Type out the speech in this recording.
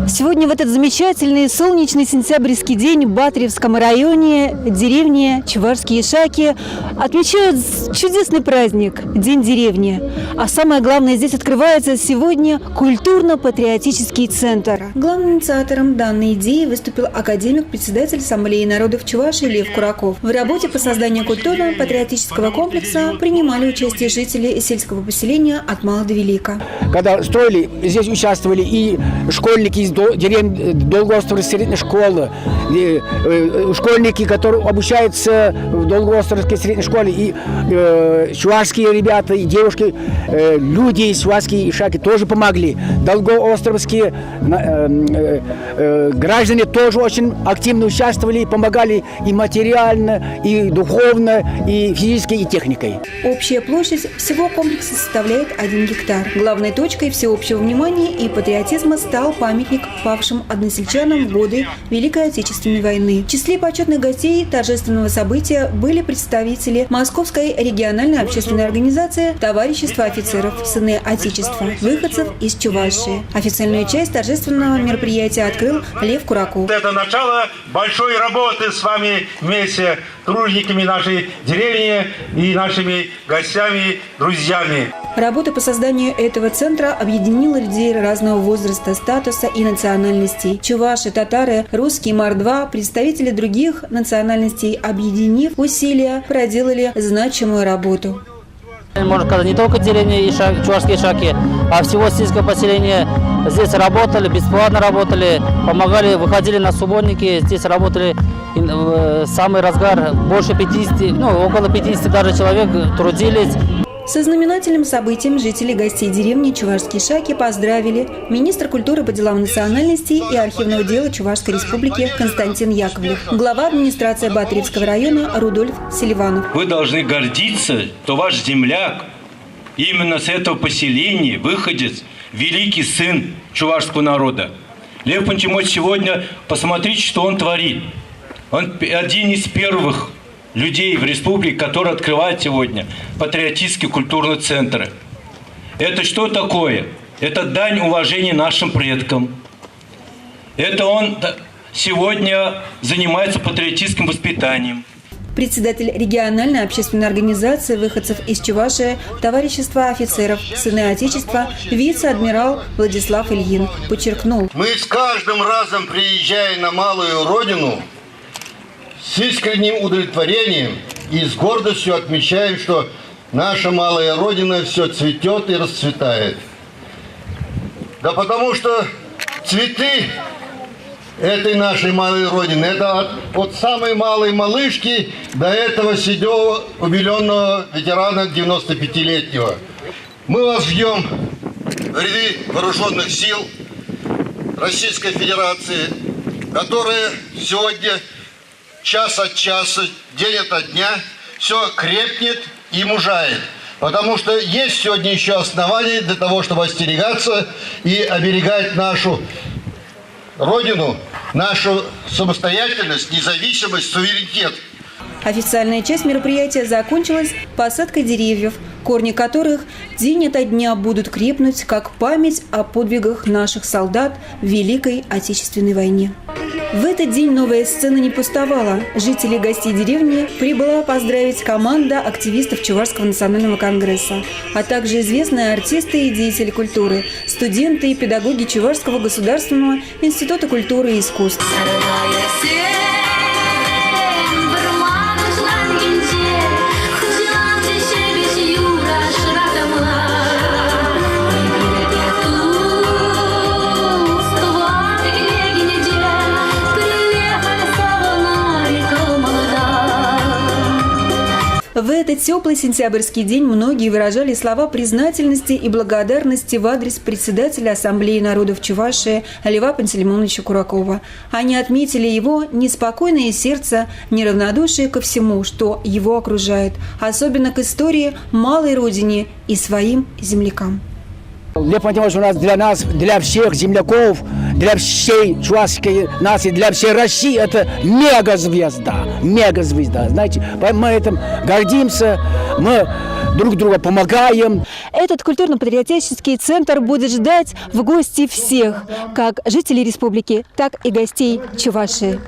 Сегодня в этот замечательный солнечный сентябрьский день в Батриевском районе, деревне Чувашские Ишаки, отмечают чудесный праздник – День деревни. А самое главное, здесь открывается сегодня культурно-патриотический центр. Главным инициатором данной идеи выступил академик, председатель Ассамблеи народов Чувашии Лев Кураков. В работе по созданию культурно-патриотического комплекса принимали участие жители сельского поселения от мала до велика. Когда строили, здесь участвовали и школьники из деревни Долгоостровской средней школы, школьники, которые обучаются в Долгоостровской средней школе, и чувашские ребята, и девушки, люди из Чувашские Ишаки тоже помогли. Долгоостровские граждане тоже очень активно участвовали и помогали и материально, и духовно, и физически, и техникой. Общая площадь всего комплекса составляет 1 гектар. Главной точкой всеобщего внимания и патриотизма стал памятник павшим односельчанам в годы Великой Отечественной войны. В числе почетных гостей торжественного события были представители Московской региональной общественной организации «Товарищество офицеров Сыны Отечества», выходцев из Чувашии. Официальную часть торжественного мероприятия открыл Лев Кураков. Это начало большой работы с вами вместе, тружениками нашей деревни и нашими гостями, друзьями. Работа по созданию этого центра объединила людей разного возраста, статуса и национальностей. Чуваши, татары, русские, мордва, представители других национальностей, объединив усилия, проделали значимую работу. Можно сказать, не только деревни Чувашские Ишаки, а всего сельского поселения здесь работали, бесплатно работали, помогали, выходили на субботники, здесь работали в самый разгар, больше 50, около 50 даже человек трудились. Со знаменательным событием жители гостей деревни Чувашские Ишаки поздравили министр культуры по делам национальностей и архивного дела Чувашской республики Константин Яковлев, глава администрации Батриевского района Рудольф Селиванов. Вы должны гордиться, что ваш земляк именно с этого поселения выходец, великий сын чувашского народа. Лев Пантимонович сегодня, посмотрите, что он творит. Он один из первых людей в республике, которые открывают сегодня патриотические культурные центры. Это что такое? Это дань уважения нашим предкам. Это он сегодня занимается патриотическим воспитанием. Председатель региональной общественной организации выходцев из Чувашии «Товарищество офицеров Сыны Отечества» вице-адмирал Владислав Ильин подчеркнул. Мы с каждым разом, приезжая на малую родину, с искренним удовлетворением и с гордостью отмечаем, что наша малая родина все цветет и расцветает. Да потому что цветы этой нашей малой родины, это от самой малой малышки до этого седого убеленного ветерана 95-летнего. Мы вас ждем в ряды вооруженных сил Российской Федерации, которые сегодня час от часа, день ото дня, все крепнет и мужает. Потому что есть сегодня еще основания для того, чтобы остерегаться и оберегать нашу Родину, нашу самостоятельность, независимость, суверенитет. Официальная часть мероприятия закончилась посадкой деревьев, корни которых день ото дня будут крепнуть, как память о подвигах наших солдат в Великой Отечественной войне. В этот день новая сцена не пустовала. Жители гостей деревни прибыла поздравить команда активистов Чувашского национального конгресса, а также известные артисты и деятели культуры, студенты и педагоги Чувашского государственного института культуры и искусств. В этот теплый сентябрьский день многие выражали слова признательности и благодарности в адрес председателя Ассамблеи народов Чувашии Льва Пантелеймоновича Куракова. Они отметили его неспокойное сердце, неравнодушие ко всему, что его окружает, особенно к истории, малой родине и своим землякам. Лев Пантелеймонович у нас для всех земляков, для всей чувашской нации, для всей России это мегазвезда. Мегазвезда. Знаете, мы этим гордимся, мы друг друга помогаем. Этот культурно-патриотический центр будет ждать в гости всех, как жителей республики, так и гостей Чувашии.